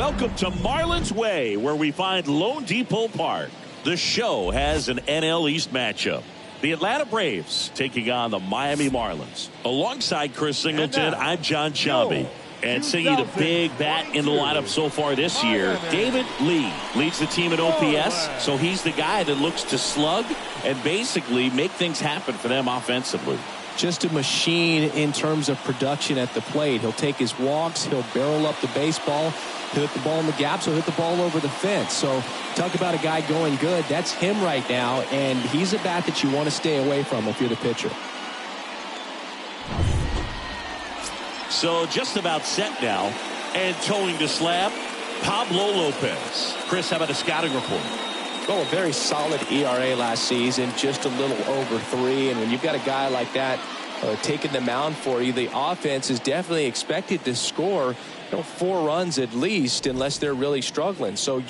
Welcome to Marlins Way, where we find Lone Depot Park. The show has an NL East matchup. The Atlanta Braves taking on the Miami Marlins. Alongside Chris Singleton, I'm John Shambi. And singing the big bat in the lineup so far this year, David Lee leads the team in OPS, so he's the guy that looks to slug and basically make things happen for them offensively. Just a machine in terms of production at the plate. He'll take his walks, he'll barrel up the baseball, he'll hit the ball in the gaps, he'll hit the ball over the fence. So talk about a guy going good. That's him right now, and he's a bat that you want to stay away from if you're the pitcher. So just about set now, and towing the slab, Pablo Lopez. Chris, how about a scouting report? Well, a very solid ERA last season, just a little over 3. And when you've got a guy like that taking the mound for you, the offense is definitely expected to score 4 runs at least, unless they're really struggling. So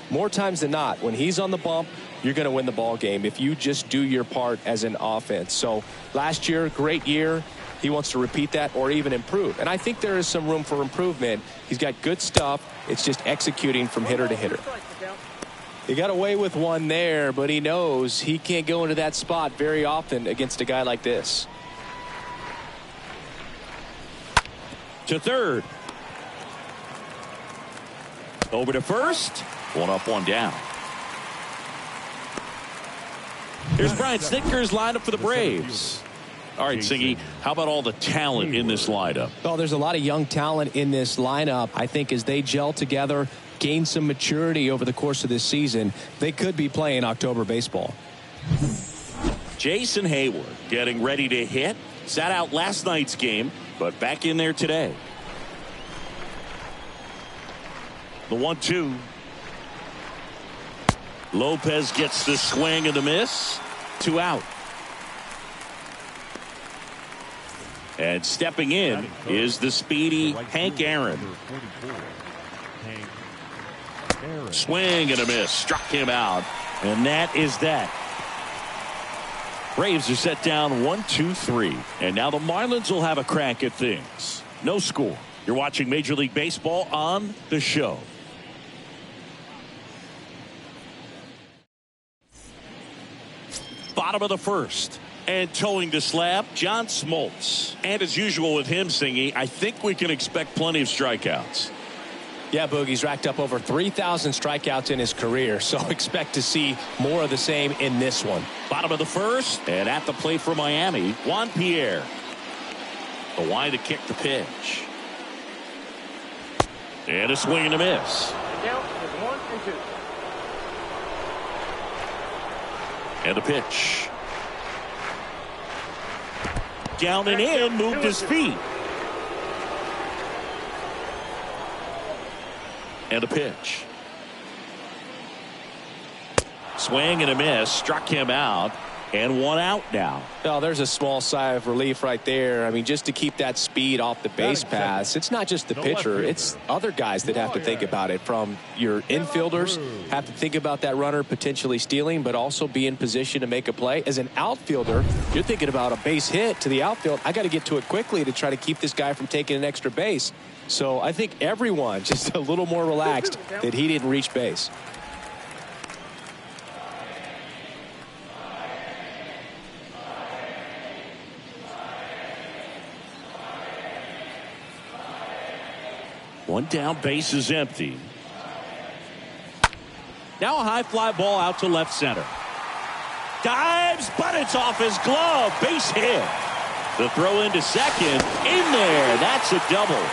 more times than not, when he's on the bump, you're going to win the ball game if you just do your part as an offense. So last year, great year. He wants to repeat that or even improve. And I think there is some room for improvement. He's got good stuff. It's just executing from hitter to hitter. He got away with one there, but he knows he can't go into that spot very often against a guy like this. To third. Over to first. 1 up, 1 down. Here's Brian Snitker's lineup for the Braves. All right, Siggy, how about all the talent in this lineup? Well, there's a lot of young talent in this lineup. I think as they gel together, gain some maturity over the course of this season, they could be playing October baseball. Jason Hayward getting ready to hit. Sat out last night's game, but back in there today. The 1-2. Lopez gets the swing and the miss. 2 out. And stepping in is the speedy Hank Aaron. Swing and a miss. Struck him out. And that is that. Braves are set down 1-2-3. And now the Marlins will have a crack at things. No score. You're watching Major League Baseball on the show. Bottom of the first. And towing the slab, John Smoltz. And as usual with him, Singy, I think we can expect plenty of strikeouts. Yeah, Boogie's racked up over 3,000 strikeouts in his career, so expect to see more of the same in this one. Bottom of the first, and at the plate for Miami, Juan Pierre. The line to kick the pitch. And a swing and a miss. Count is 1 and 2. And a pitch. Down and in, moved his feet. And a pitch. Swing and a miss. Struck him out. And 1 out now. Oh, there's a small sigh of relief right there. I mean, just to keep that speed off the base pass. It's not just the pitcher. It's other guys that have to think about it. From your infielders have to think about that runner potentially stealing, but also be in position to make a play. As an outfielder, you're thinking about a base hit to the outfield. I got to get to it quickly to try to keep this guy from taking an extra base. So I think everyone just a little more relaxed that he didn't reach base. One down, base is empty. Now a high fly ball out to left center. Dives, but it's off his glove. Base hit. The throw into second. In there. That's a double.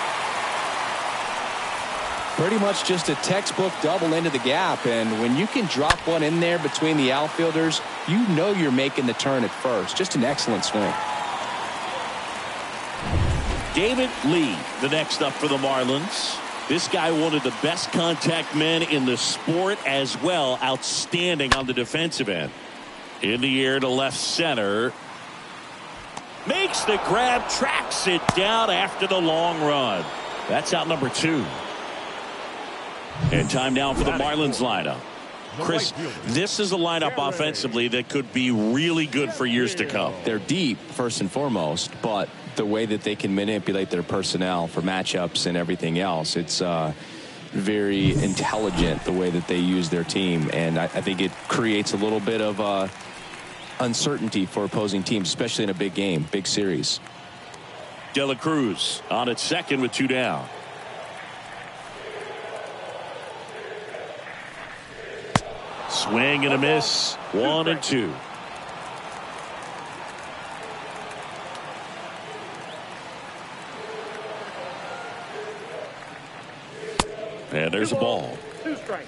Pretty much just a textbook double into the gap. And when you can drop one in there between the outfielders, you know you're making the turn at first. Just an excellent swing. David Lee, the next up for the Marlins. This guy, one of the best contact men in the sport as well. Outstanding on the defensive end. In the air to left center. Makes the grab, tracks it down after the long run. That's out number 2. And time now for the Marlins lineup. Chris, this is a lineup offensively that could be really good for years to come. They're deep, first and foremost, but the way that they can manipulate their personnel for matchups and everything else, it's very intelligent the way that they use their team, and I think it creates a little bit of uncertainty for opposing teams, especially in a big game, big series. De La Cruz on at second with 2 down. Swing and a miss. 1-2. And there's a ball. 2 strikes.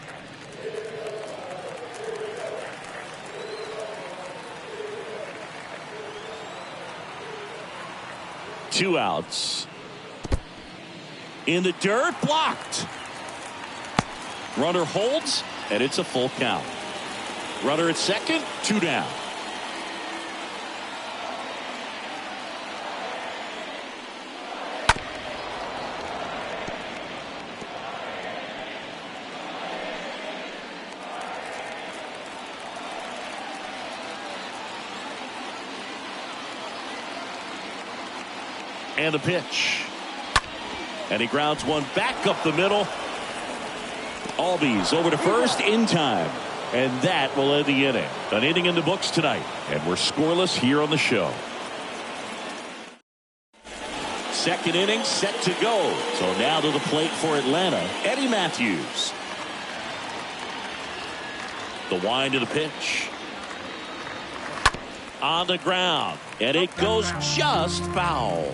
Two outs. In the dirt, blocked. Runner holds, and it's a full count. Runner at second, 2 down. And the pitch. And he grounds one back up the middle. Albies over to first in time. And that will end the inning. An inning in the books tonight. And we're scoreless here on the show. Second inning set to go. So now to the plate for Atlanta, Eddie Matthews. The wind of the pitch. On the ground. And it goes just foul.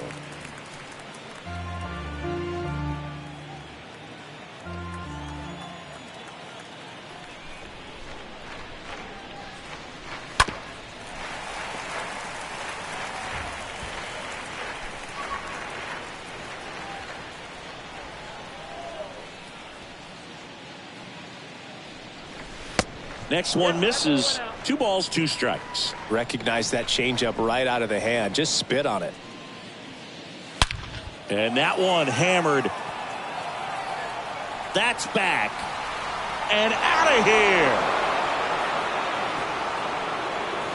Next one misses. 2 balls, 2 strikes. Recognize that changeup right out of the hand. Just spit on it. And that one hammered. That's back. And out of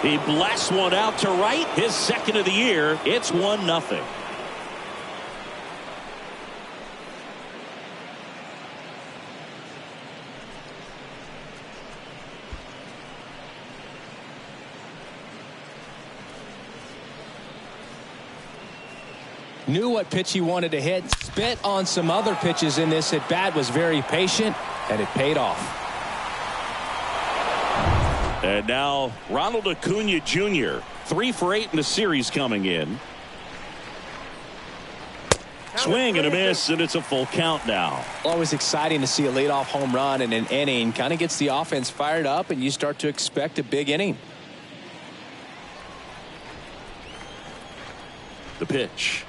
here. He blasts one out to right. His second of the year. It's 1-0. Knew what pitch he wanted to hit. Spit on some other pitches in this at bat. Was very patient, and it paid off. And now Ronald Acuna Jr. 3 for 8 in the series coming in. Swing and a miss, and it's a full count now. Always exciting to see a leadoff home run in an inning. Kind of gets the offense fired up, and you start to expect a big inning. The pitch.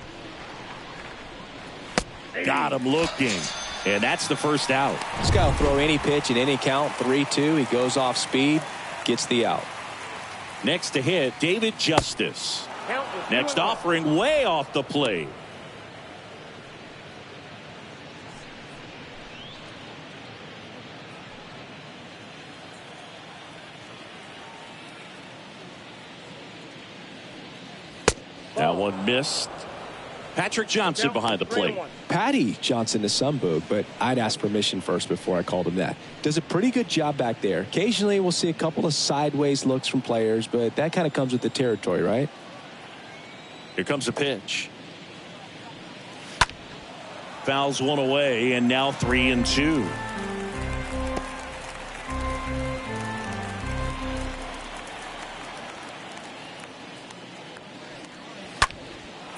Got him looking. And that's the first out. This guy will throw any pitch in any count. 3-2. He goes off speed. Gets the out. Next to hit, David Justice. Next offering way off the plate. That one missed. Patrick Johnson behind the plate. Patty Johnson to some book, but I'd ask permission first before I called him that. Does a pretty good job back there. Occasionally we'll see a couple of sideways looks from players, but that kind of comes with the territory, right? Here comes a pitch. Fouls one away, and now 3-2.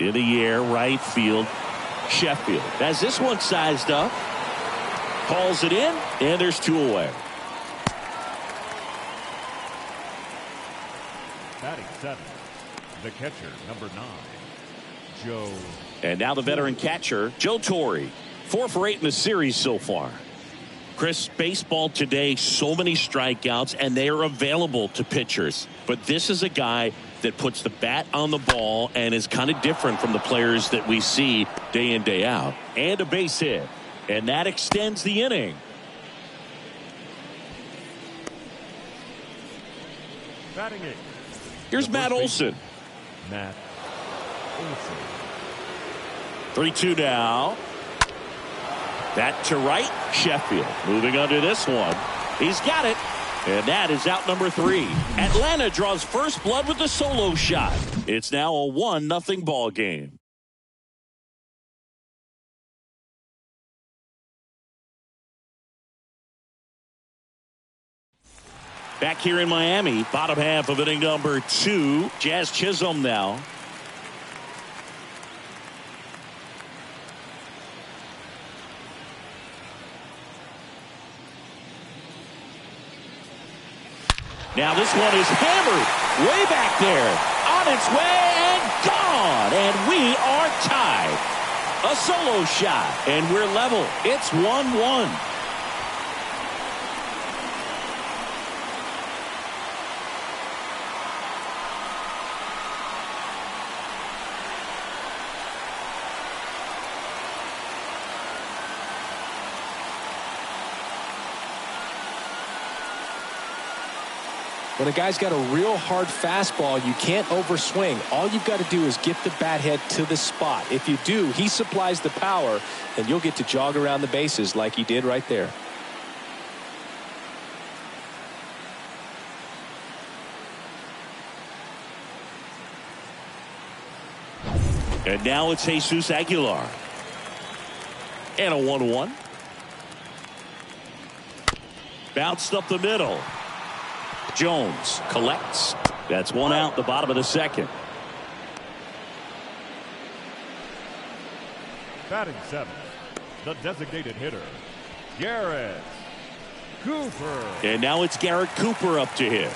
In the air, right field. Sheffield has this one sized up. Calls it in, and there's 2 away. Batting 7, the catcher, number 9, Joe. And now the veteran catcher, Joe Torre. 4 for 8 in the series so far. Chris, baseball today, so many strikeouts, and they are available to pitchers. But this is a guy that puts the bat on the ball and is kind of different from the players that we see day in, day out. And a base hit. And that extends the inning. Batting 8. Here's Matt Olson. Matt Olson. 3-2 now. That to right. Sheffield moving under this one. He's got it. And that is out number 3. Atlanta draws first blood with the solo shot. It's now a 1-0 ball game. Back here in Miami, bottom half of inning number 2. Jazz Chisholm now. Now this one is hammered way back there, on its way and gone, and we are tied. A solo shot, and we're level. It's 1-1. When a guy's got a real hard fastball, you can't overswing. All you've got to do is get the bat head to the spot. If you do, he supplies the power, and you'll get to jog around the bases like he did right there. And now it's Jesus Aguilar. And a 1-1. Bounced up the middle. Jones collects. That's one out, the bottom of the second. Batting 7th, the designated hitter, Garrett Cooper. And now it's Garrett Cooper up to hit.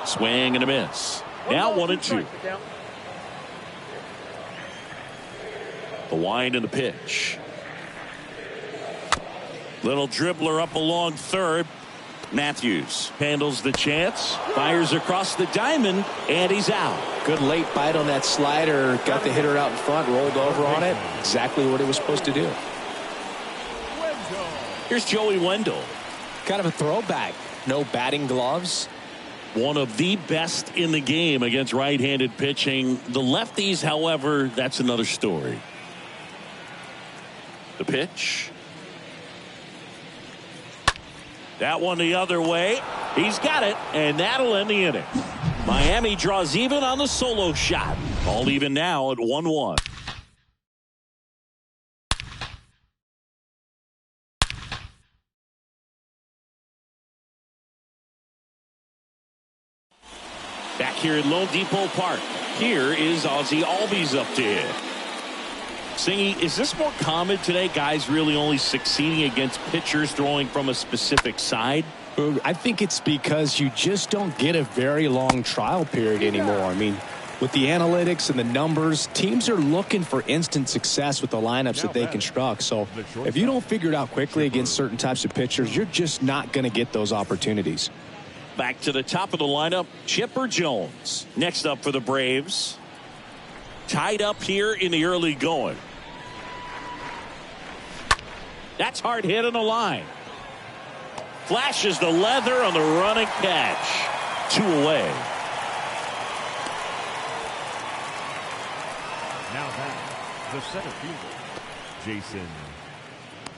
Swing and a miss. Now 1-2. The wind and the pitch. Little dribbler up along third. Matthews handles the chance. Fires across the diamond. And he's out. Good late bite on that slider. Got the hitter out in front. Rolled over on it. Exactly what it was supposed to do. Here's Joey Wendell. Kind of a throwback. No batting gloves. One of the best in the game against right-handed pitching. The lefties, however, that's another story. The pitch. That one the other way. He's got it, and that'll end the inning. Miami draws even on the solo shot. All even now at 1-1. Back here at Lone Depot Park, here is Ozzie Albies up to hit. Singy, is this more common today, guys really only succeeding against pitchers throwing from a specific side? I think it's because you just don't get a very long trial period anymore. I mean, with the analytics and the numbers, teams are looking for instant success with the lineups that they construct. So if you don't figure it out quickly against certain types of pitchers, you're just not going to get those opportunities. Back to the top of the lineup, Chipper Jones. Next up for the Braves. Tied up here in the early going. That's hard hit on the line. Flashes the leather on the running catch. 2 away. Now back, the center fielder, Jason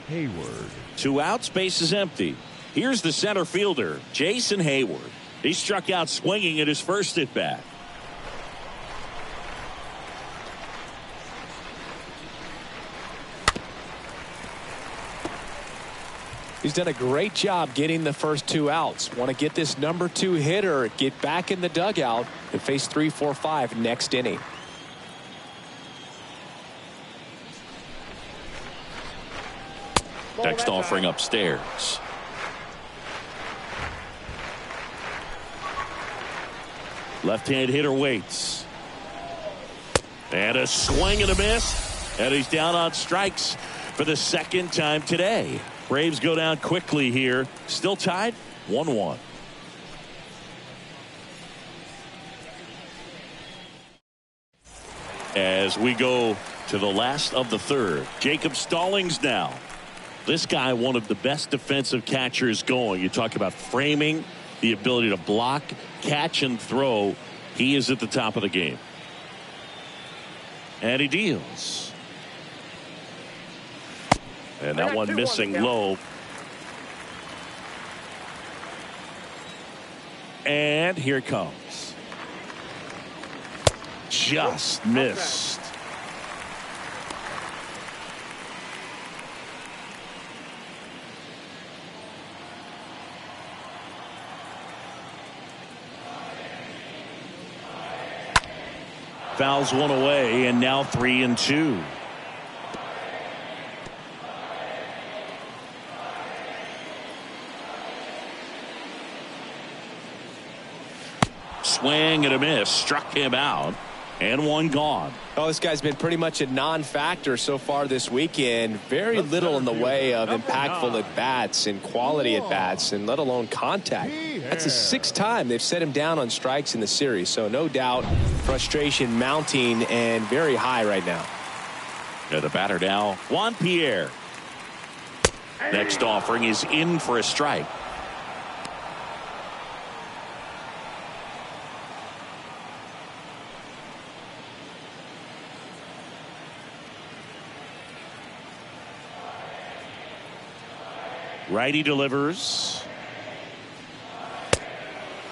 Hayward. 2 outs, base is empty. Here's the center fielder, Jason Hayward. He struck out swinging at his first at bat. He's done a great job getting the first 2 outs. Want to get this number 2 hitter, get back in the dugout, and face 3, 4, 5 next inning. Next offering upstairs. Left-hand hitter waits. And a swing and a miss. And he's down on strikes for the second time today. Braves go down quickly here. Still tied 1-1. As we go to the last of the third. Jacob Stallings now. This guy, one of the best defensive catchers going. You talk about framing, the ability to block, catch, and throw. He is at the top of the game. And he deals. And that one missing low. And here it comes. Just missed. Fouls one away, and now 3-2. Swing and a miss, struck him out, and one gone. Oh, this guy's been pretty much a non-factor so far this weekend. Very little in the way of impactful at-bats and quality at-bats, and let alone contact. That's the 6th time they've set him down on strikes in the series, so no doubt frustration mounting and very high right now. Yeah, the batter now, Juan Pierre. Next offering is in for a strike. Righty delivers.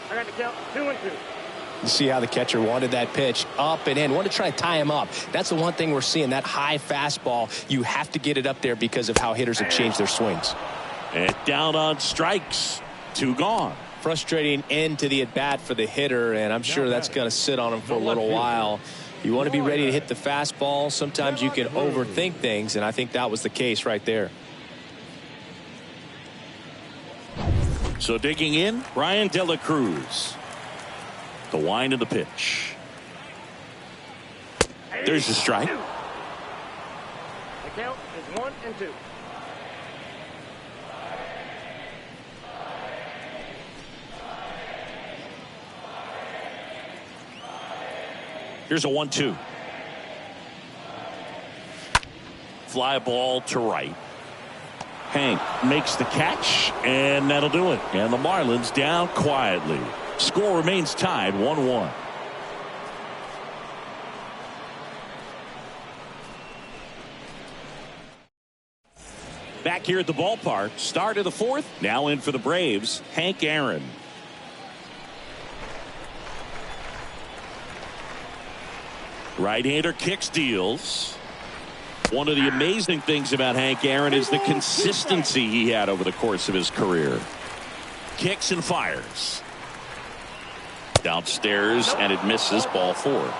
I got the count 2-2. You see how the catcher wanted that pitch up and in. Wanted to try to tie him up. That's the one thing we're seeing, that high fastball. You have to get it up there because of how hitters have changed their swings. And down on strikes. 2 gone. Frustrating end to the at-bat for the hitter, and I'm sure that's going to sit on him for a little while. You want to be ready to hit the fastball. Sometimes you can overthink things, and I think that was the case right there. So digging in, Brian De La Cruz. The wind of the pitch. There's the strike. The count is 1-2. Here's a 1-2. Fly ball to right. Hank makes the catch, and that'll do it. And the Marlins down quietly. Score remains tied 1-1. Back here at the ballpark, start of the 4th. Now in for the Braves, Hank Aaron. Right-hander kicks, deals. One of the amazing things about Hank Aaron is the consistency he had over the course of his career. Kicks and fires. Downstairs, and it misses, ball 4.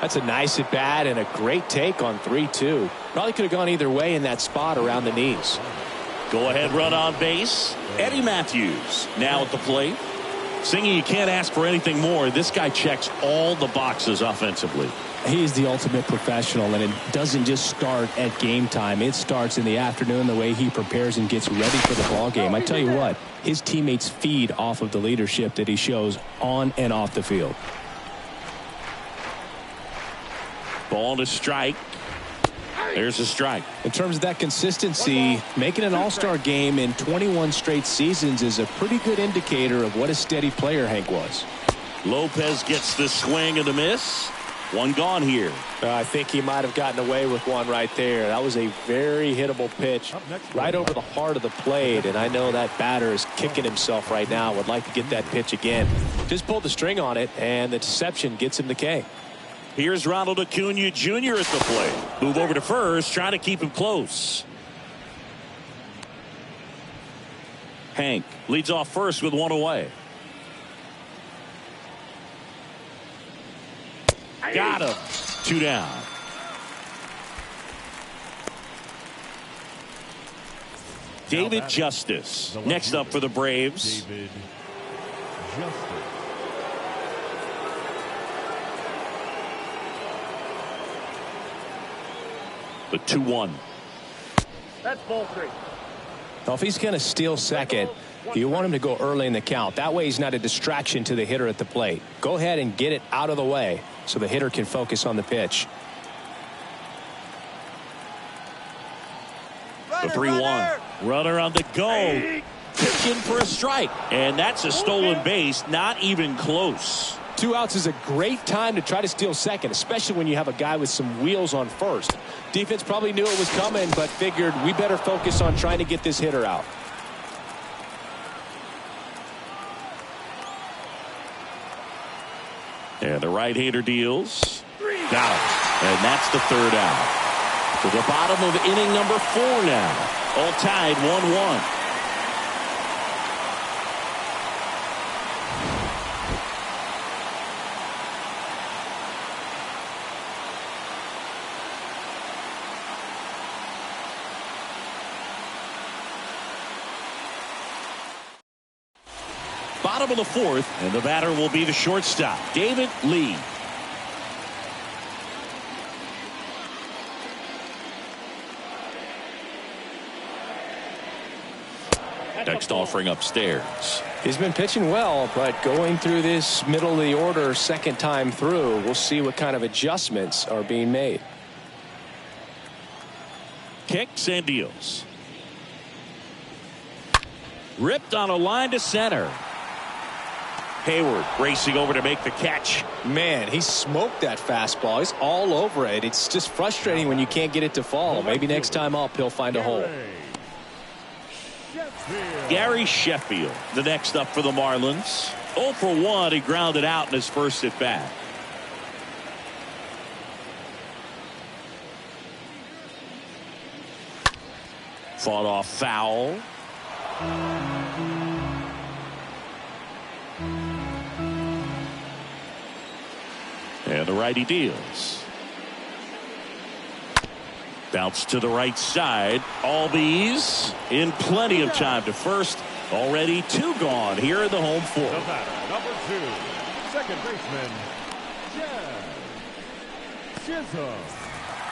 That's a nice at bat and a great take on 3-2. Probably could have gone either way in that spot around the knees. Go ahead, run on base. Eddie Matthews now at the plate. Singing, you can't ask for anything more. This guy checks all the boxes offensively. He's the ultimate professional, and it doesn't just start at game time. It starts in the afternoon, the way he prepares and gets ready for the ball game. I tell you what, his teammates feed off of the leadership that he shows on and off the field. Ball to strike. There's a strike. In terms of that consistency, making an all-star game in 21 straight seasons is a pretty good indicator of what a steady player Hank was. Lopez gets the swing and the miss. One gone here. I think he might have gotten away with one right there. That was a very hittable pitch right over the heart of the plate, and I know that batter is kicking himself right now. Would like to get that pitch again. Just pulled the string on it, and the deception gets him the K. Here's Ronald Acuna Jr. at the plate. Move over to first, trying to keep him close. Hank leads off first with one away. Got him. 2 down. David Justice next up for the Braves. David Justice. The 2-1. That's ball 3. Well, if he's going to steal second, you want him to go early in the count. That way he's not a distraction to the hitter at the plate. Go ahead and get it out of the way so the hitter can focus on the pitch. The 3-1. Runner on the go. Pitch in for a strike. And that's a stolen base. Not even close. 2 outs is a great time to try to steal second, especially when you have a guy with some wheels on first. Defense probably knew it was coming, but figured we better focus on trying to get this hitter out. And the right-hander deals. Got it. And that's the 3rd out. To the bottom of inning number 4 now. All tied 1-1. Bottom of the 4th, and the batter will be the shortstop, David Lee. Next offering upstairs. He's been pitching well, but going through this middle of the order second time through, we'll see what kind of adjustments are being made. Kicks and deals. Ripped on a line to center. Hayward racing over to make the catch. Man, he smoked that fastball. He's all over it. It's just frustrating when you can't get it to fall. Maybe next time up he'll find a hole. Gary Sheffield, the next up for the Marlins. 0 for 1, he grounded out in his first at bat. Fought off foul. And the righty deals. Bounce to the right side. Albies in plenty of time to first. Already 2 gone here in the home 4th. The batter, number 2, second baseman, Chisholm.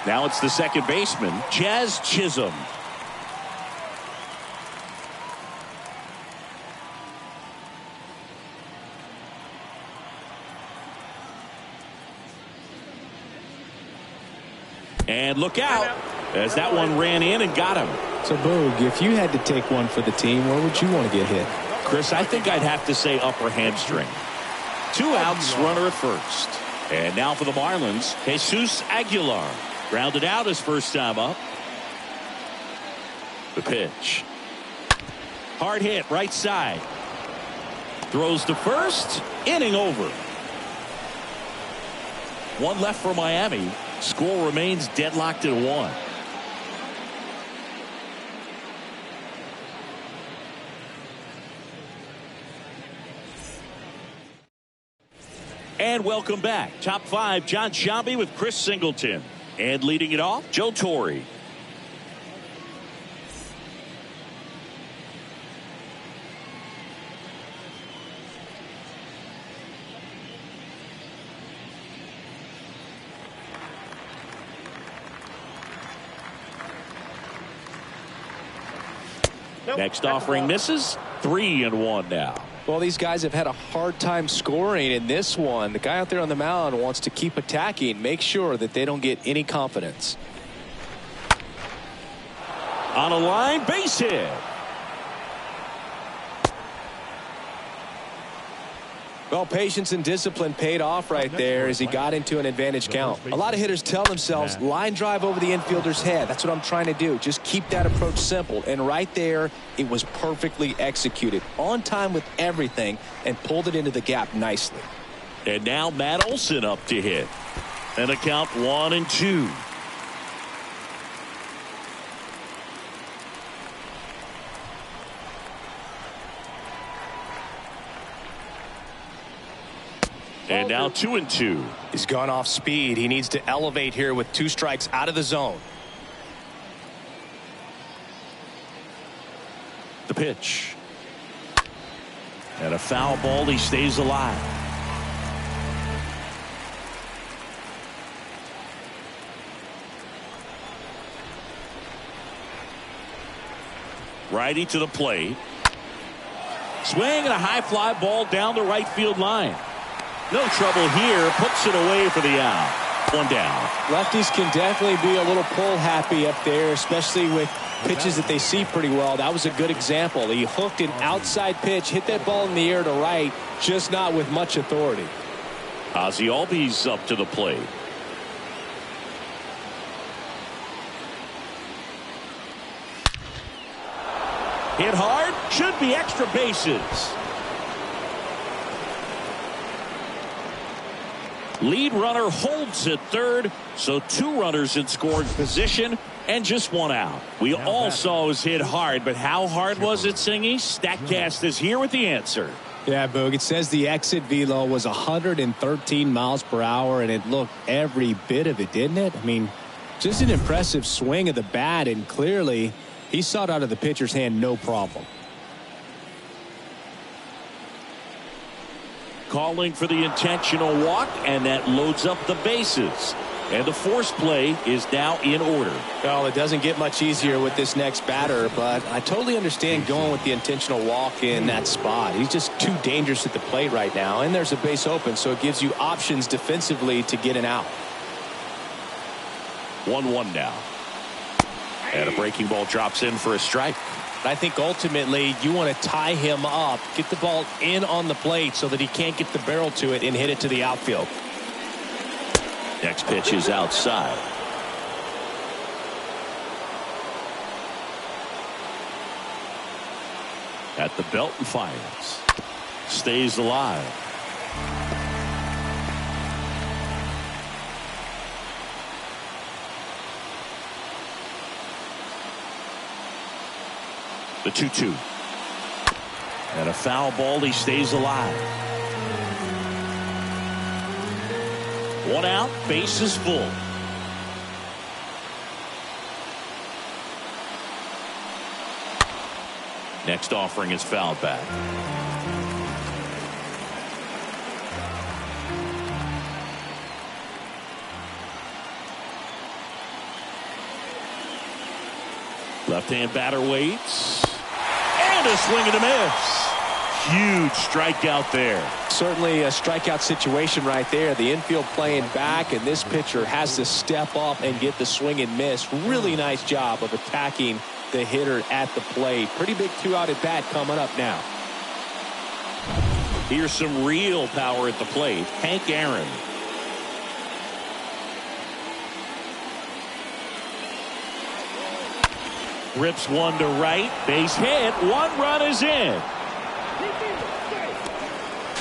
Now it's the second baseman, Jazz Chisholm. And look out as that one ran in and got him. So, Boog, if you had to take one for the team, where would you want to get hit? Chris, I think I'd have to say upper hamstring. 2 outs, runner at first. And now for the Marlins, Jesus Aguilar. Grounded out his first time up. The pitch. Hard hit, right side. Throws to first. Inning over. 1 left for Miami. Score remains deadlocked at 1. And welcome back. Top 5, John Sciambi with Chris Singleton. And leading it off, Joe Torre. Next offering misses. 3-1 now. Well, these guys have had a hard time scoring in this one. The guy out there on the mound wants to keep attacking, make sure that they don't get any confidence. On a line, base hit. Well, patience and discipline paid off right there as he got into an advantage count. A lot of hitters tell themselves line drive over the infielder's head. That's what I'm trying to do. Just keep that approach simple. And right there, it was perfectly executed. On time with everything and pulled it into the gap nicely. And now Matt Olson up to hit. And a count 1-2. And now 2-2. He's gone off speed. He needs to elevate here with 2 strikes out of the zone. The pitch. And a foul ball. He stays alive. Righty to the plate. Swing and a high fly ball down the right field line. No trouble here. Puts it away for the out. One down. Lefties can definitely be a little pull happy up there, especially with pitches that they see pretty well. That was a good example. He hooked an outside pitch, hit that ball in the air to right, just not with much authority. Ozzie Albies up to the plate. Hit hard, should be extra bases. Lead runner holds at third, so 2 runners in scoring position and just 1 out. We all saw it was hit hard, but how hard was it, Singy? Statcast is here with the answer. Yeah, Boog, it says the exit velo was 113 miles per hour, and it looked every bit of it, didn't it? I mean, just an impressive swing of the bat, and clearly he saw it out of the pitcher's hand no problem. Calling for the intentional walk, and that loads up the bases. And the force play is now in order. Well, it doesn't get much easier with this next batter, but I totally understand going with the intentional walk in that spot. He's just too dangerous at the plate right now, and there's a base open, so it gives you options defensively to get an out. 1-1 now. And a breaking ball drops in for a strike. I think ultimately you want to tie him up, get the ball in on the plate so that he can't get the barrel to it and hit it to the outfield. Next pitch is outside. At the belt and fires. Stays alive. The 2-2. And a foul ball. He stays alive. 1 out. Base is full. Next offering is fouled back. Left-hand batter waits. And a swing and a miss. Huge strikeout there. Certainly a strikeout situation right there. The infield playing back, and this pitcher has to step up and get the swing and miss. Really nice job of attacking the hitter at the plate. Pretty big 2-out at bat coming up now. Here's some real power at the plate. Hank Aaron. Rips one to right. Base hit. 1 run is in.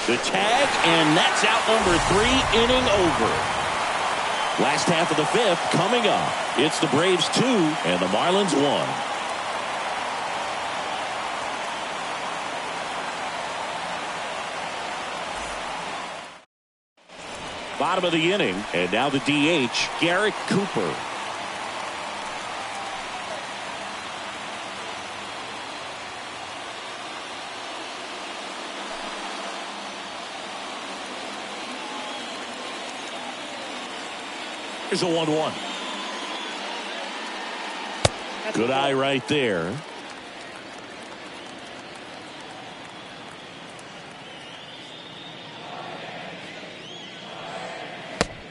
The tag, and that's out number 3, inning over. Last half of the 5th coming up. It's the Braves 2 and the Marlins 1. Bottom of the inning, and now the DH, Garrett Cooper. Here's a 1-1. Good eye right there.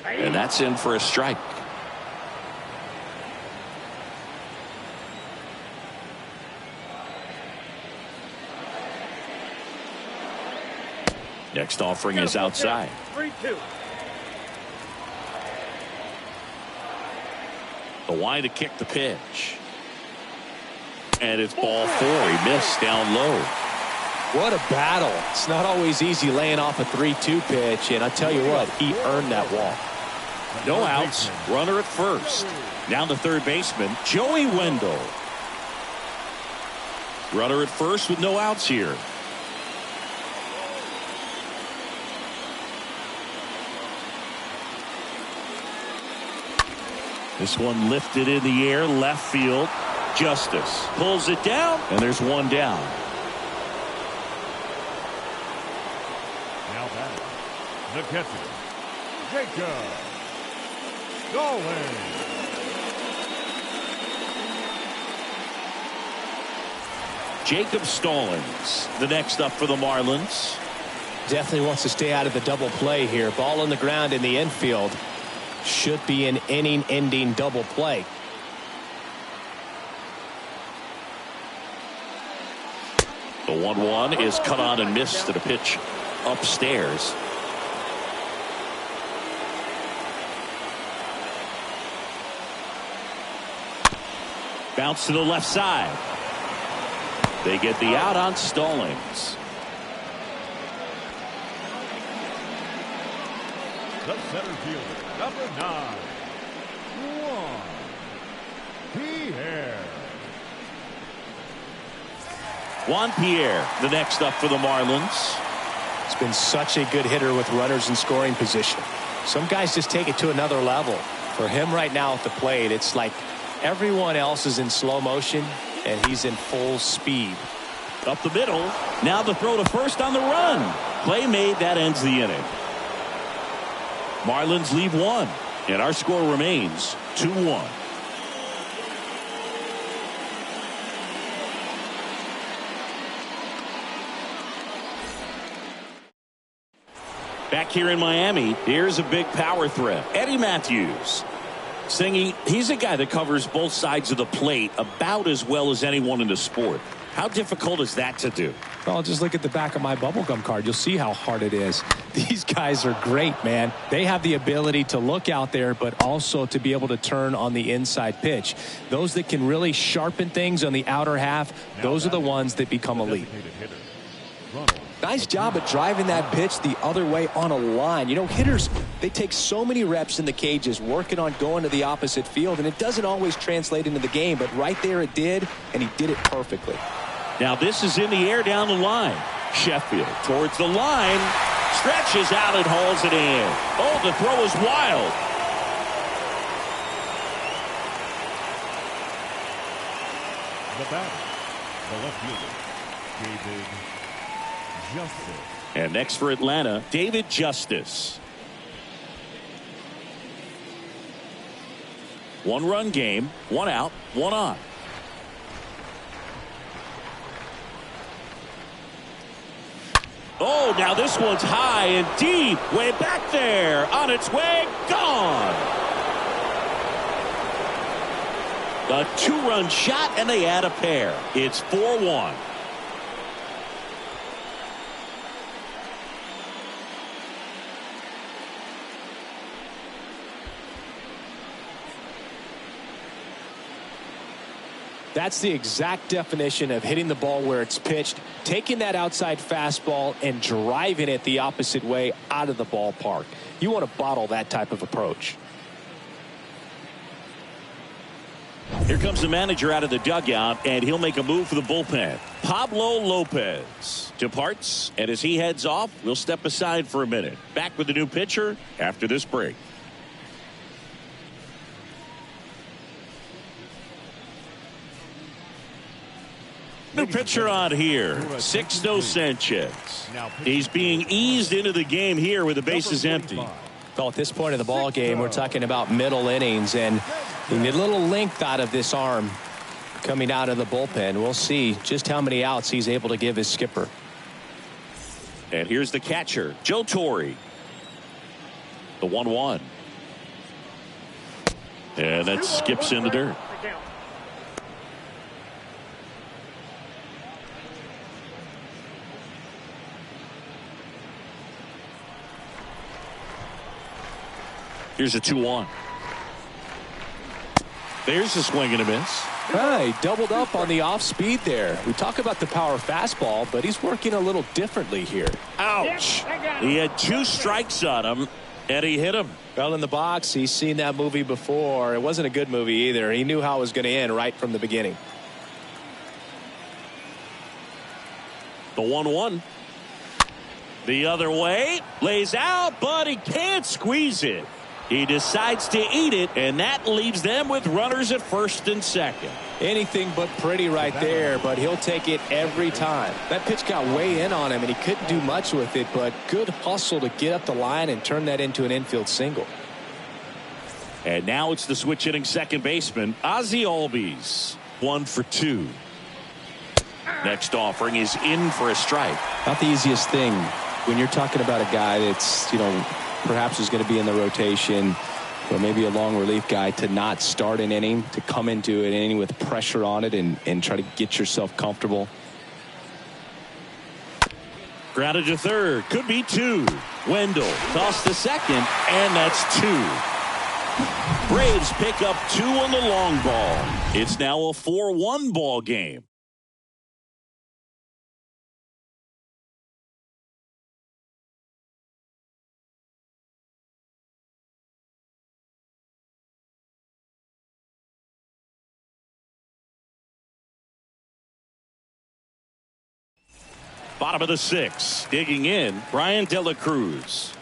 And that's in for a strike. Next offering is outside. 3-2. The wide to kick the pitch. And it's ball 4. He missed down low. What a battle. It's not always easy laying off a 3-2 pitch, and I tell you what, he earned that walk. No outs. Runner at first. Down to third baseman, Joey Wendell. Runner at first with no outs here. This one lifted in the air, left field. Justice pulls it down, and there's 1 down. Now back, the catcher, Jacob Stallings. Jacob Stallings, the next up for the Marlins. Definitely wants to stay out of the double play here. Ball on the ground in the infield. should be an inning-ending double play. The 1-1 is cut on and missed at a pitch upstairs. Bounce to the left side. They get the out on Stallings. The center fielder, number 9, Juan Pierre, the next up for the Marlins. He's been such a good hitter with runners in scoring position. Some guys just take it to another level. For him right now at the plate, it's like everyone else is in slow motion and he's in full speed. Up the middle. Now the throw to first on the run. Play made. That ends the inning. Marlins leave 1. And our score remains 2-1. Back here in Miami, here's a big power threat. Eddie Matthews. Singing, he's a guy that covers both sides of the plate about as well as anyone in the sport. How difficult is that to do? Well, just look at the back of my bubblegum card. You'll see how hard it is. These guys are great, man. They have the ability to look out there, but also to be able to turn on the inside pitch. Those that can really sharpen things on the outer half, those are the ones that become elite. Nice job at driving that pitch the other way on a line. You know, hitters, they take so many reps in the cages working on going to the opposite field, and it doesn't always translate into the game, but right there it did, and he did it perfectly. Now this is in the air down the line. Sheffield towards the line, stretches out and hauls it in. Oh, the throw is wild. The batter, the left fielder, David Justice. And next for Atlanta, David Justice. 1-run game, 1 out, 1 on. Oh, now this one's high and deep, way back there, on its way, gone. A 2-run shot, and they add a pair. It's 4-1. That's the exact definition of hitting the ball where it's pitched, taking that outside fastball and driving it the opposite way out of the ballpark. You want to bottle that type of approach. Here comes the manager out of the dugout, and he'll make a move for the bullpen. Pablo Lopez departs, and as he heads off, we'll step aside for a minute. Back with the new pitcher after this break. New pitcher on here, Sixto Sanchez. He's being eased into the game here with the bases empty. Well, at this point in the ball game, we're talking about middle innings, and you need a little length out of this arm coming out of the bullpen. We'll see just how many outs he's able to give his skipper. And here's the catcher, Joe Torre. The 1-1. And that skips in the dirt. Here's a 2-1. There's a swing and a miss. He doubled up on the off speed there. We talk about the power fastball, but he's working a little differently here. Ouch. He had 2 strikes on him, and he hit him. Well, in the box, he's seen that movie before. It wasn't a good movie either. He knew how it was going to end right from the beginning. The 1-1. The other way. Lays out, but he can't squeeze it. He decides to eat it, and that leaves them with runners at first and second. Anything but pretty right there, but he'll take it every time. That pitch got way in on him, and he couldn't do much with it, but good hustle to get up the line and turn that into an infield single. And now it's the switch hitting second baseman, Ozzie Albies. 1 for 2. Next offering is in for a strike. Not the easiest thing when you're talking about a guy that's, perhaps is going to be in the rotation. or maybe a long relief guy to not start an inning, to come into an inning with pressure on it and try to get yourself comfortable. Grounded to third. Could be two. Wendell tossed to second, and that's two. Braves pick up two on the long ball. It's now a 4-1 ball game. Bottom of the sixth. Digging in, Brian De La Cruz.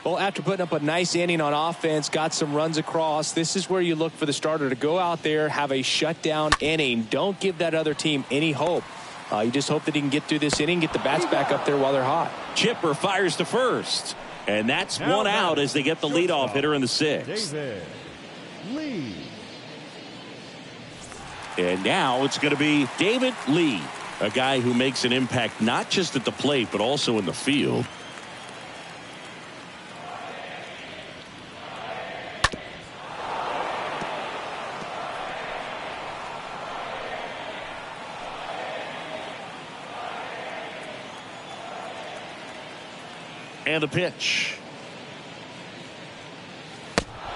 Well, after putting up a nice inning on offense, got some runs across, this is where you look for the starter to go out there, have a shutdown inning. Don't give that other team any hope. You just hope that he can get through this inning, get the bats back up there while they're hot. Chipper fires to first. And that's one out as they get the leadoff hitter in the sixth. David Lee. And now it's going to be David Lee, a guy who makes an impact not just at the plate but also in the field. And the pitch.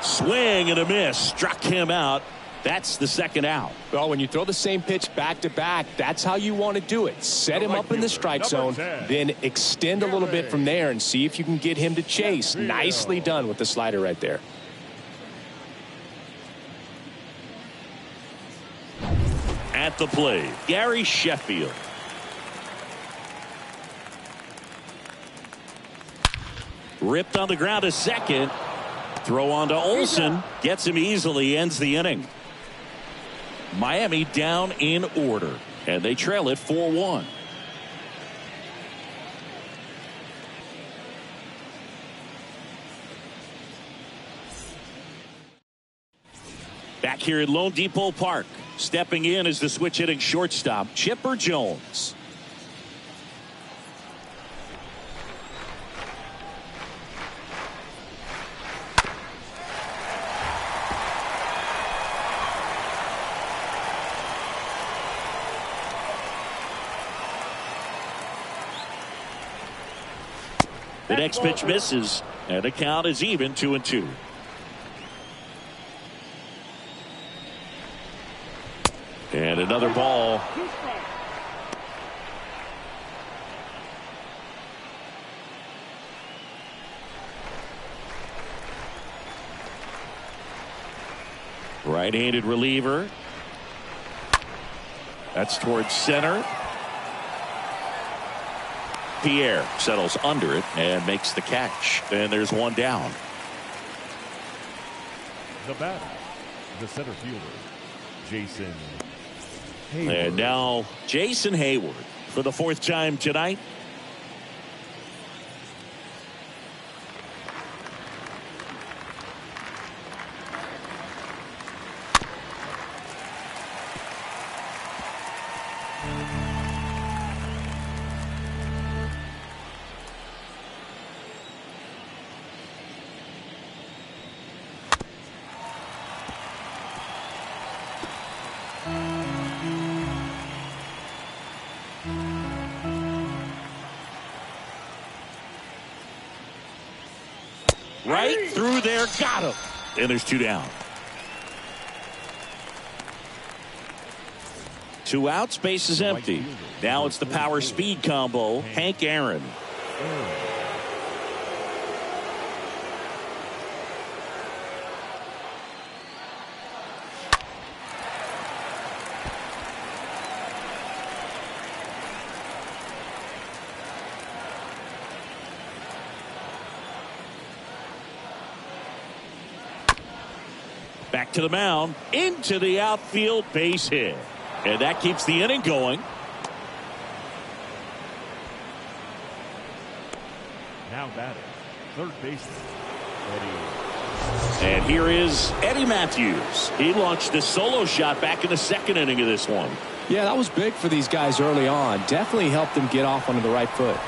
Swing and a miss. Struck him out. That's the second out. Well, when you throw the same pitch back to back, that's how you want to do it. Set him up in the strike zone, then extend a little bit from there and see if you can get him to chase. Nicely done with the slider right there. At the plate, Gary Sheffield. Ripped on the ground to second. Throw on to Olsen. Gets him easily. Ends the inning. Miami down in order. And they trail it 4-1. Back here at Lone Depot Park. Stepping in is the switch hitting shortstop, Chipper Jones. The next pitch misses, and the count is even 2-2. And another ball. Right-handed reliever. That's towards center. Pierre settles under it and makes the catch. And there's one down. The batter, the center fielder, Jason Hayward. And now Jason Hayward for the fourth time tonight. Right through there, got him. And there's two down. Two outs, base is empty. Now it's the power speed combo, Hank Aaron. Back to the mound, into the outfield, base hit. And that keeps the inning going. Now batting, third baseman, Eddie. And here is Eddie Matthews. He launched a solo shot back in the second inning of this one. Yeah, that was big for these guys early on. Definitely helped them get off onto the right foot.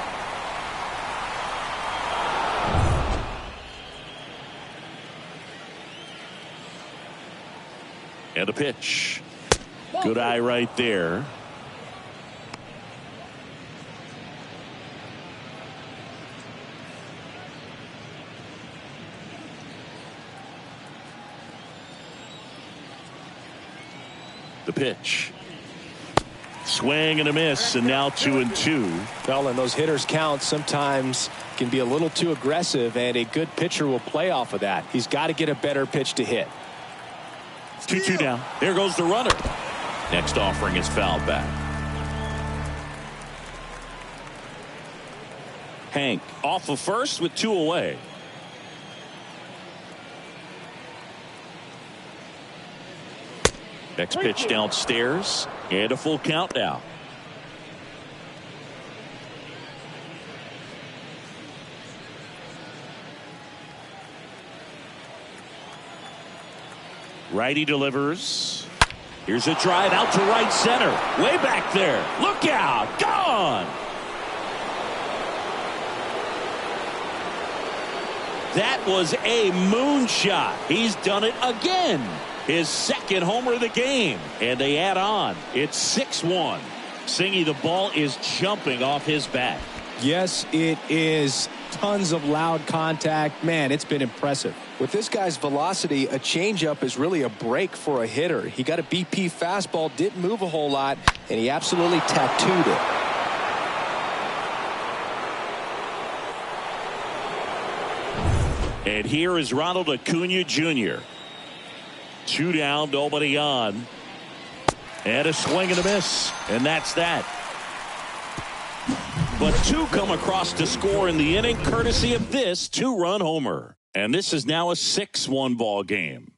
And a pitch. Good eye right there. The pitch. Swing and a miss, and now 2-2. Well, and those hitters count sometimes can be a little too aggressive, and a good pitcher will play off of that. He's got to get a better pitch to hit. 2-2 now. There goes the runner. Next offering is fouled back. Hank off of first with 2 away. Next pitch downstairs, and a full count now. Righty delivers. Here's a drive out to right center. Way back there. Look out. Gone. That was a moonshot. He's done it again. His second homer of the game. And they add on. It's 6-1. Singy, the ball is jumping off his bat. Yes, it is. Tons of loud contact. Man, it's been impressive. With this guy's velocity, a changeup is really a break for a hitter. He got a BP fastball, didn't move a whole lot, and he absolutely tattooed it. And here is Ronald Acuna Jr. 2 down, nobody on. And a swing and a miss. And that's that. But 2 come across to score in the inning, courtesy of this 2-run homer. And this is now a 6-1 ball game.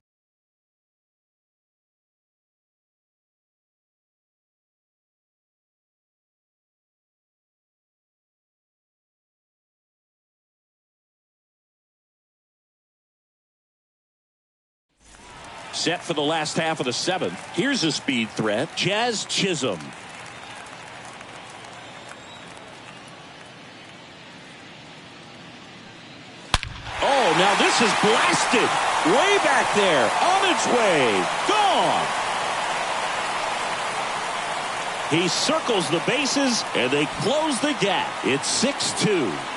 Set for the last half of the 7th. Here's a speed threat, Jazz Chisholm. Oh, now this is blasted. Way back there. On its way. Gone. He circles the bases, and they close the gap. It's 6-2.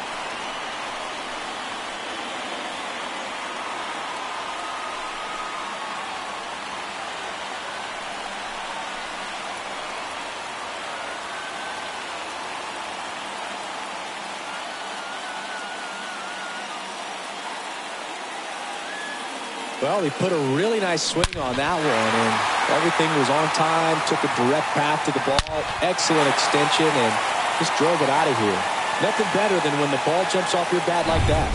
Well, he put a really nice swing on that one, and everything was on time, took a direct path to the ball, excellent extension, and just drove it out of here. Nothing better than when the ball jumps off your bat like that.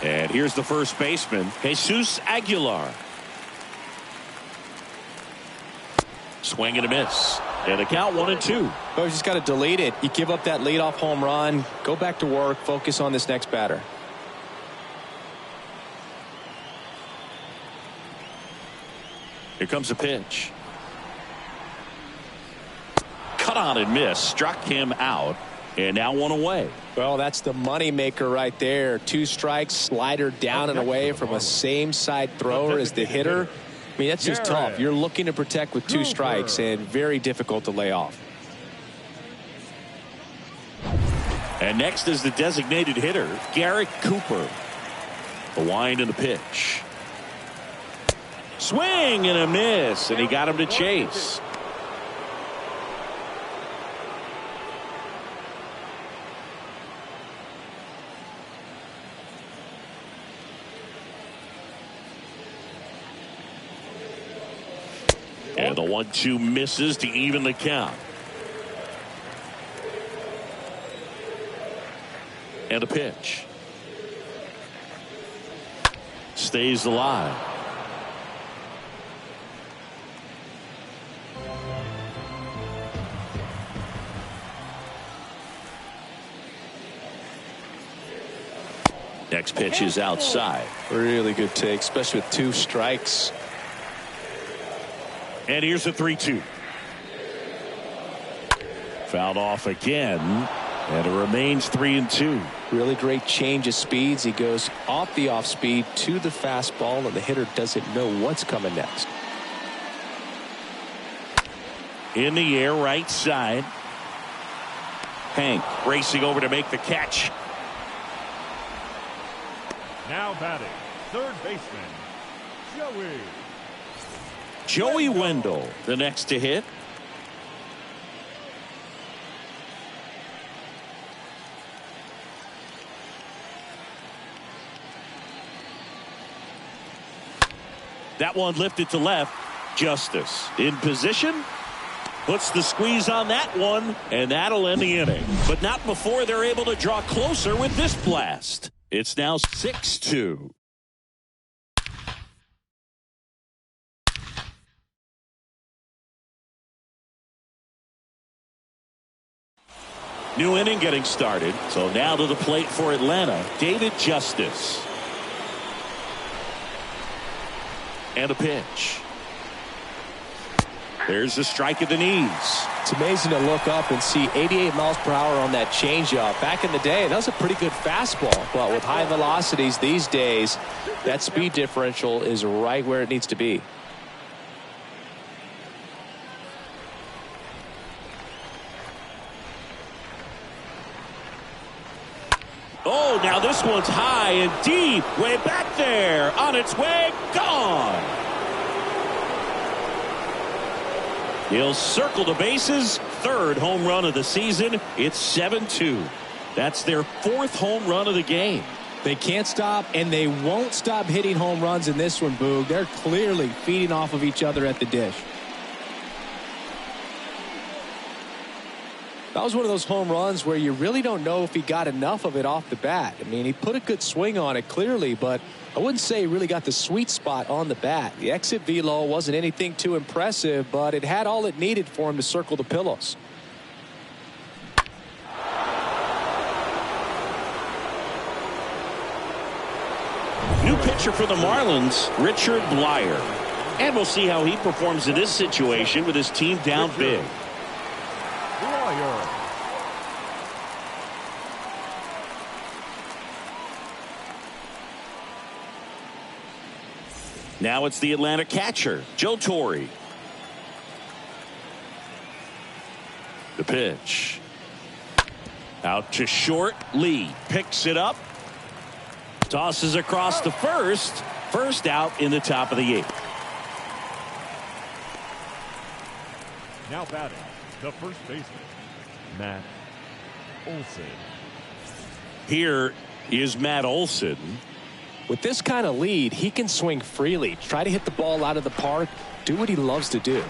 And here's the first baseman, Jesus Aguilar. Swing and a miss. And the count 1-2. Well, you just got to delete it. You give up that leadoff home run, go back to work, focus on this next batter. Here comes a pitch. Cut on and miss. Struck him out. And now 1 away. Well, that's the money maker right there. 2 strikes, slider down and away from a same side thrower as the hitter. I mean, that's just tough. You're looking to protect with 2 strikes, and very difficult to lay off. And next is the designated hitter, Garrett Cooper. The wind and the pitch. Swing and a miss, and he got him to chase. And the 1-2 misses to even the count. And a pitch. Stays alive. Next pitch is outside. Really good take, especially with 2 strikes. And here's a 3-2. Fouled off again. And it remains 3-2. Really great change of speeds. He goes off the off speed to the fastball, and the hitter doesn't know what's coming next. In the air, right side. Hank racing over to make the catch. Now batting, third baseman, Joey Wendell, the next to hit. That one lifted to left. Justice in position. Puts the squeeze on that one, and that'll end the inning. But not before they're able to draw closer with this blast. It's now 6-2. New inning getting started. So now to the plate for Atlanta, David Justice. And a pitch. There's a strike at the knees. It's amazing to look up and see 88 miles per hour on that changeup. Back in the day, that was a pretty good fastball. But with high velocities these days, that speed differential is right where it needs to be. Oh, now this one's high and deep. Way back there. On its way. Gone. He'll circle the bases. Third home run of the season. It's 7-2. That's their fourth home run of the game. They can't stop, and they won't stop hitting home runs in this one, Boog. They're clearly feeding off of each other at the dish. That was one of those home runs where you really don't know if he got enough of it off the bat. I mean, he put a good swing on it clearly, but I wouldn't say he really got the sweet spot on the bat. The exit velo wasn't anything too impressive, but it had all it needed for him to circle the pillows. New pitcher for the Marlins, Richard Blyer. And we'll see how he performs in this situation with his team down big. Now it's the Atlanta catcher, Joe Torre. The pitch. Out to short. Lee picks it up. Tosses across to first. First out in the top of the eighth. Now batting, the first baseman, Matt Olson. Here is Matt Olson. With this kind of lead, he can swing freely, try to hit the ball out of the park, do what he loves to do.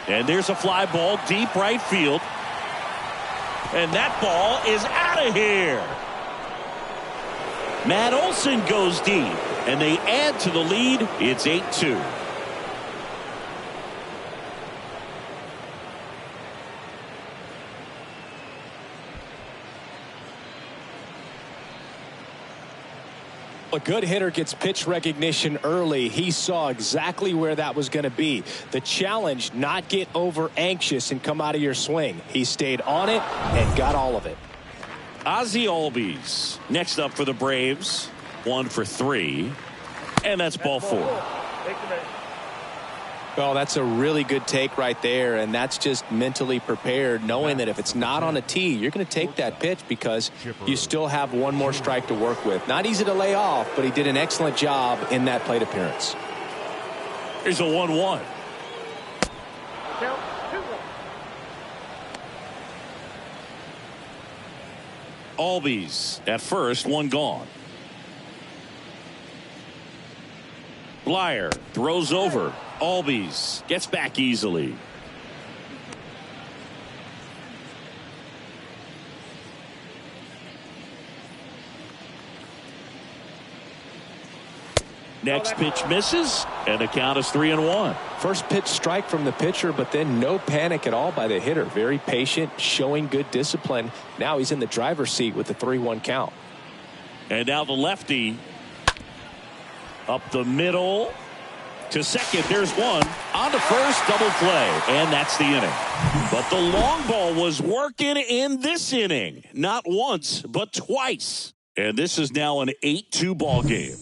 And there's a fly ball deep right field. And that ball is out of here. Matt Olson goes deep, and they add to the lead. It's 8-2. A good hitter gets pitch recognition early. He saw exactly where that was going to be. The challenge, not get over anxious and come out of your swing. He stayed on it and got all of it. Ozzie Albies next up for the Braves. 1 for 3. And that's ball 4. Well, that's a really good take right there, and that's just mentally prepared, knowing that if it's not on a tee, you're going to take that pitch because you still have one more strike to work with. Not easy to lay off, but he did an excellent job in that plate appearance. Here's a 1-1. Count 2-1. Albies at first, one gone. Blyer throws over. Albies gets back easily. Next pitch misses, and the count is 3-1. First pitch strike from the pitcher, but then no panic at all by the hitter. Very patient, showing good discipline. Now he's in the driver's seat with the 3-1 count. And now the lefty up the middle to second. There's one on to first, double play, and that's the inning. But the long ball was working in this inning, not once but twice, and this is now an 8-2 ball game.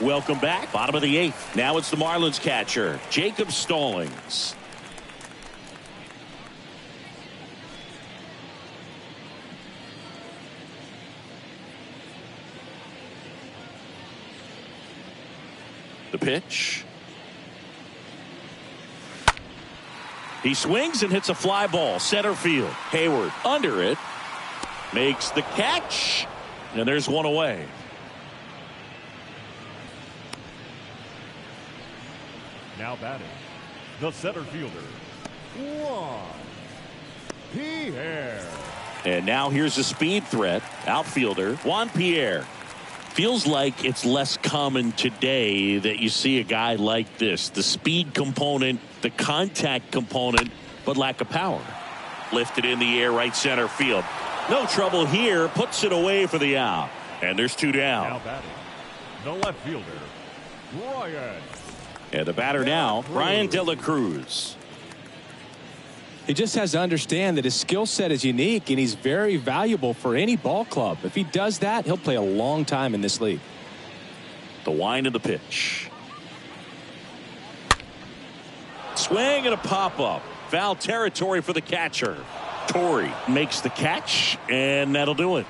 Welcome back. Bottom of the 8th. Now it's the Marlins catcher, Jacob Stallings. The pitch. He swings and hits a fly ball. Center field. Hayward under it. Makes the catch. And there's one away. Now batting, the center fielder, Juan Pierre. And now here's a speed threat. Outfielder Juan Pierre. Feels like it's less common today that you see a guy like this. The speed component, the contact component, but lack of power. Lifted in the air, right center field. No trouble here. Puts it away for the out. And there's 2 down. Now batting, the left fielder, Brian. And the batter now, Brian De La Cruz. He just has to understand that his skill set is unique and he's very valuable for any ball club. If he does that, he'll play a long time in this league. The wind of the pitch. Swing and a pop-up. Foul territory for the catcher. Torrey makes the catch, and that'll do it.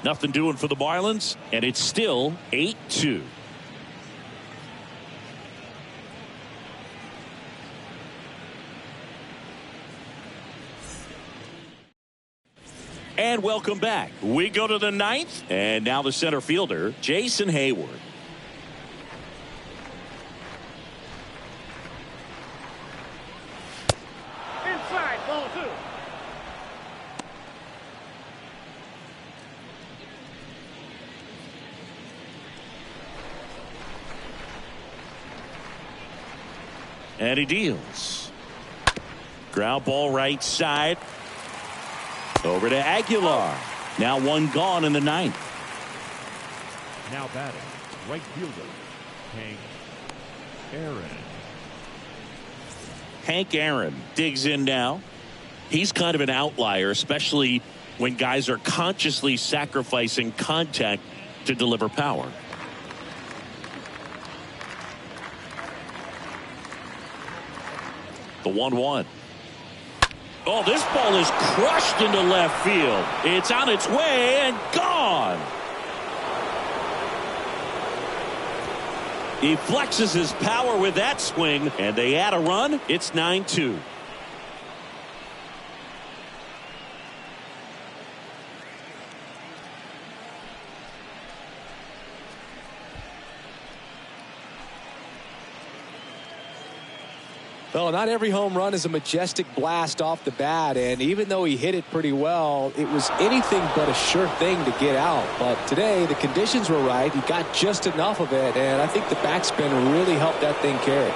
Nothing doing for the Marlins, and it's still 8-2. And welcome back. We go to the 9th, and now the center fielder, Jason Hayward. Inside, ball 2. And he deals. Ground ball right side. Over to Aguilar. Now 1 gone in the 9th. Now batting, right fielder, Hank Aaron. Hank Aaron digs in now. He's kind of an outlier, especially when guys are consciously sacrificing contact to deliver power. The 1-1. Oh, this ball is crushed into left field. It's on its way and gone. He flexes his power with that swing, and they add a run. It's 9-2. Well, not every home run is a majestic blast off the bat, and even though he hit it pretty well, it was anything but a sure thing to get out. But today, the conditions were right. He got just enough of it, and I think the backspin really helped that thing carry.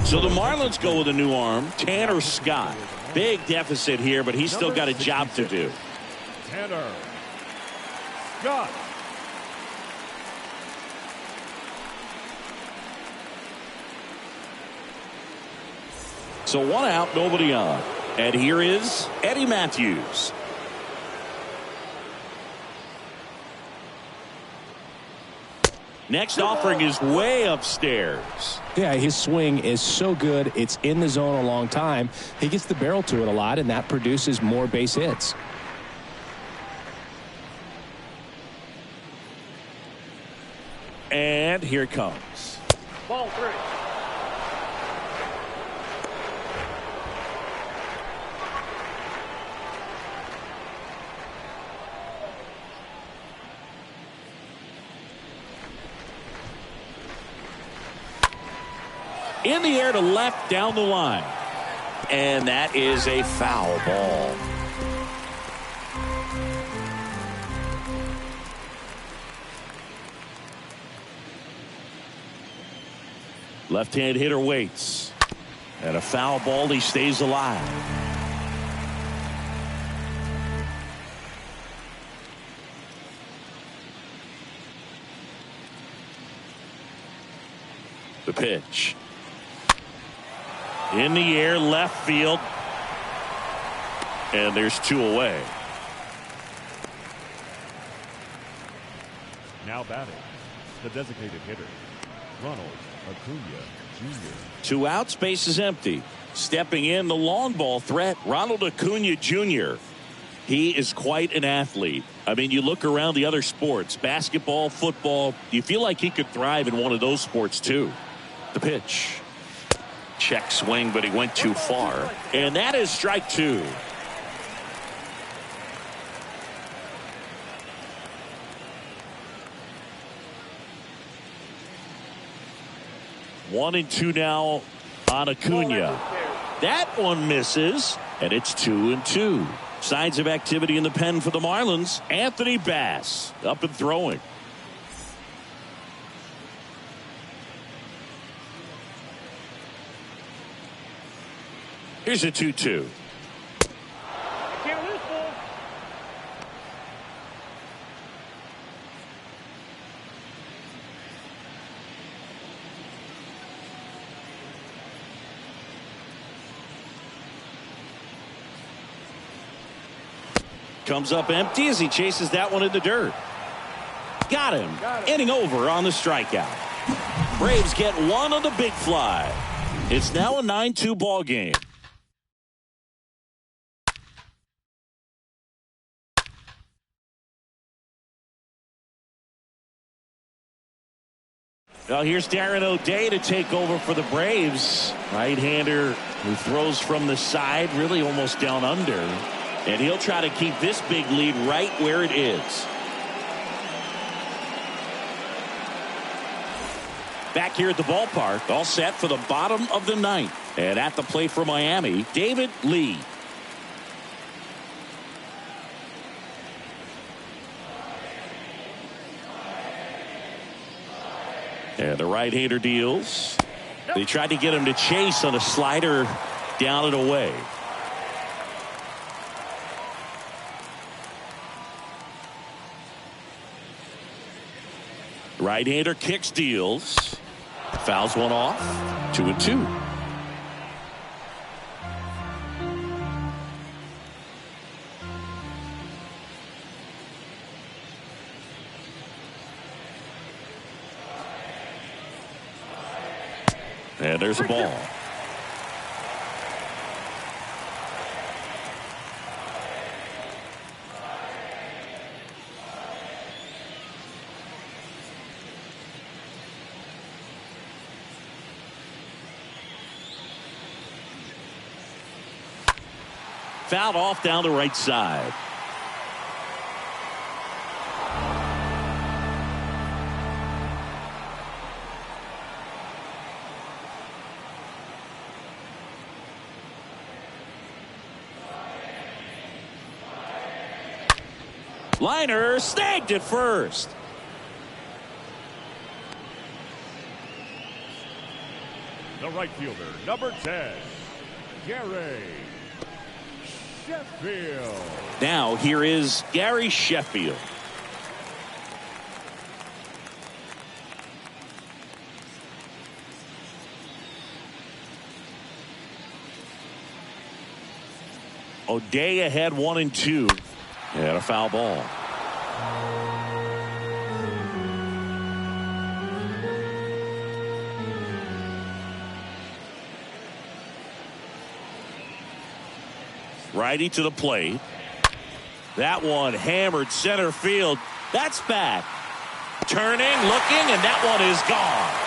So the Marlins go with a new arm, Tanner Scott. Big deficit here, but he's still got a job to do. Tanner Scott. So 1 out, nobody on. And here is Eddie Matthews. Next offering is way upstairs. Yeah, his swing is so good. It's in the zone a long time. He gets the barrel to it a lot, and that produces more base hits. And here it comes. Ball 3. In the air to left down the line. And that is a foul ball. Left-hand hitter waits. And a foul ball. He stays alive. The pitch. In the air, left field. And there's 2 away. Now batting, the designated hitter, Ronald Acuna Jr. 2 outs, base is empty. Stepping in, the long ball threat, Ronald Acuna Jr. He is quite an athlete. I mean, you look around the other sports, basketball, football, you feel like he could thrive in one of those sports too. The pitch. Check swing, but he went too far. And that is strike 2. One and 2 now on Acuna. That one misses, and it's 2-2. Signs of activity in the pen for the Marlins. Anthony Bass up and throwing. Here's a 2-2. Comes up empty as he chases that one in the dirt. Got him. Inning over on the strikeout. Braves get one on the big fly. It's now a 9-2 ball game. Well, here's Darren O'Day to take over for the Braves. Right-hander who throws from the side, really almost down under. And he'll try to keep this big lead right where it is. Back here at the ballpark, all set for the bottom of the 9th. And at the plate for Miami, David Lee. And the right-hander deals. They tried to get him to chase on a slider down and away. Right-hander kicks, deals. Fouls one off. 2-2. And there's a ball. Fouled off down the right side. Liner snagged at first. The right fielder, number 10, Gary Sheffield. Now here is Gary Sheffield. O'Day ahead 1-2. And a foul ball. Righty to the plate. That one hammered center field. That's back. Turning, looking, and that one is gone.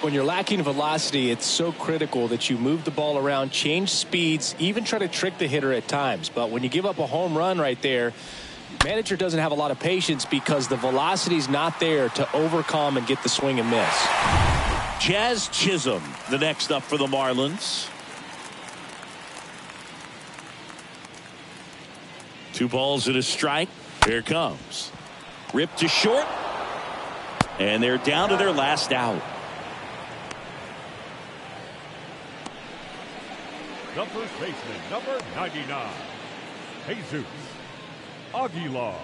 When you're lacking velocity, it's so critical that you move the ball around, change speeds, even try to trick the hitter at times. But when you give up a home run right there, manager doesn't have a lot of patience because the velocity's not there to overcome and get the swing and miss. Jazz Chisholm, the next up for the Marlins. 2 balls and a strike. Here it comes. Ripped to short. And they're down to their last out. The first baseman, number 99, Jesus Aguilar.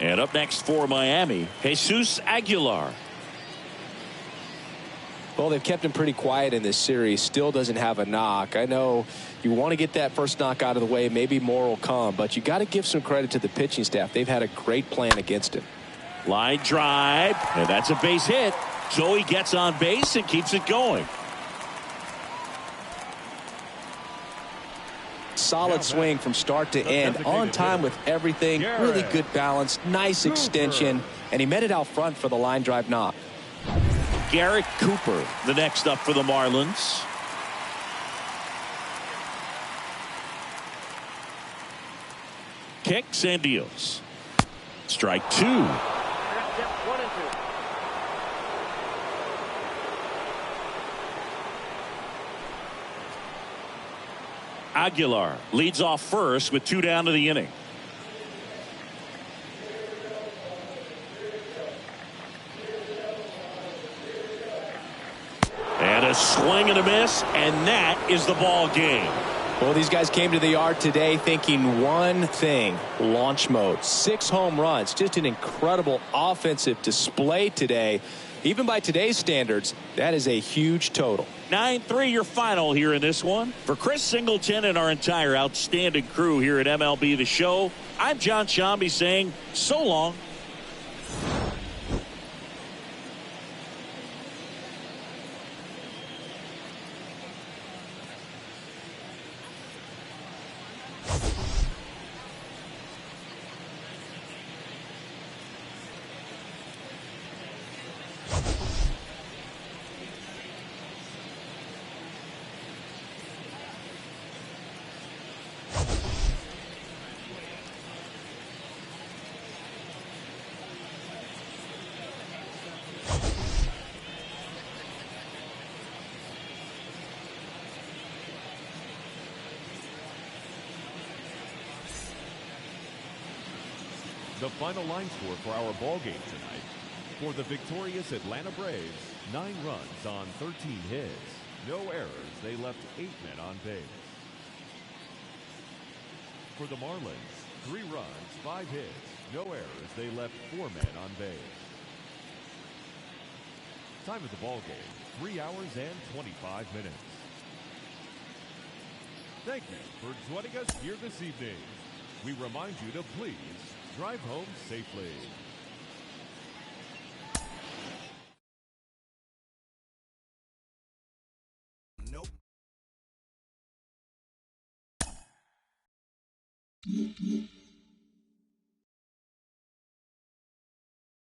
And up next for Miami, Jesus Aguilar. Well, they've kept him pretty quiet in this series. Still doesn't have a knock. I know you want to get that first knock out of the way. Maybe more will come, but you got to give some credit to the pitching staff. They've had a great plan against him. Line drive, and that's a base hit. So he gets on base and keeps it going. Solid swing from start to end, on time with everything. Really good balance, nice extension, and he met it out front for the line drive knock. Garrett Cooper, the next up for the Marlins. Kicks and deals. Strike two. 1 and 2. Aguilar leads off first with 2 down to the inning. And a swing and a miss, and that is the ball game. Well, these guys came to the yard today thinking one thing: launch mode. 6 home runs. Just an incredible offensive display today. Even by today's standards, that is a huge total. 9-3 your final here in this one. For Chris Singleton and our entire outstanding crew here at MLB The Show, I'm John Shambi saying so long. The final line score for our ball game tonight. For the victorious Atlanta Braves, 9 runs on 13 hits. No errors. They left 8 men on base. For the Marlins, 3 runs, 5 hits. No errors. They left 4 men on base. Time of the ball game, 3 hours and 25 minutes. Thank you for joining us here this evening. We remind you to please drive home safely. Nope.